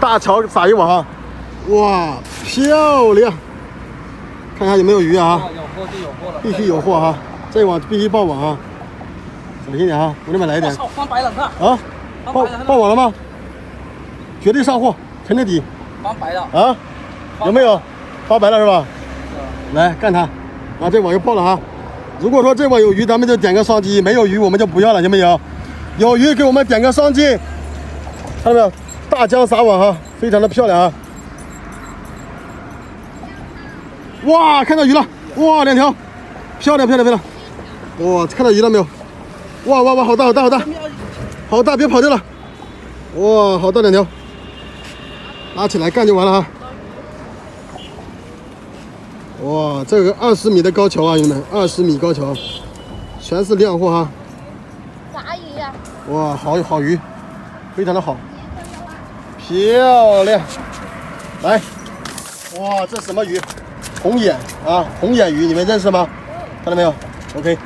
大乔撒一网哈，哇，漂亮！看一下有没有鱼啊？有货就有货了，必须有货哈，这一网必须爆网啊！小心点哈，我这边来一点。操，翻白了，看啊，爆网了吗？绝对上货，肯定底。翻白了啊？有没有？发白了是吧？来干它！啊，这网又爆了哈！如果说这网有鱼，咱们就点个双击；没有鱼，我们就不要了，行不行？有鱼给我们点个双击，看到没有？大江撒网哈，非常的漂亮啊！哇，看到鱼了！哇，两条，漂亮漂亮漂亮！哇，看到鱼了没有？哇哇哇，好大好大好大，好大，别跑掉了！哇，好大两条，拉起来干就完了哈！哇，这个20米的高桥啊，兄弟们，20米高桥，全是亮货哈！啥鱼呀？哇，好鱼，非常的好，漂亮！来，哇，这什么鱼？红眼啊，红眼鱼，你们认识吗？看到没有 ？OK。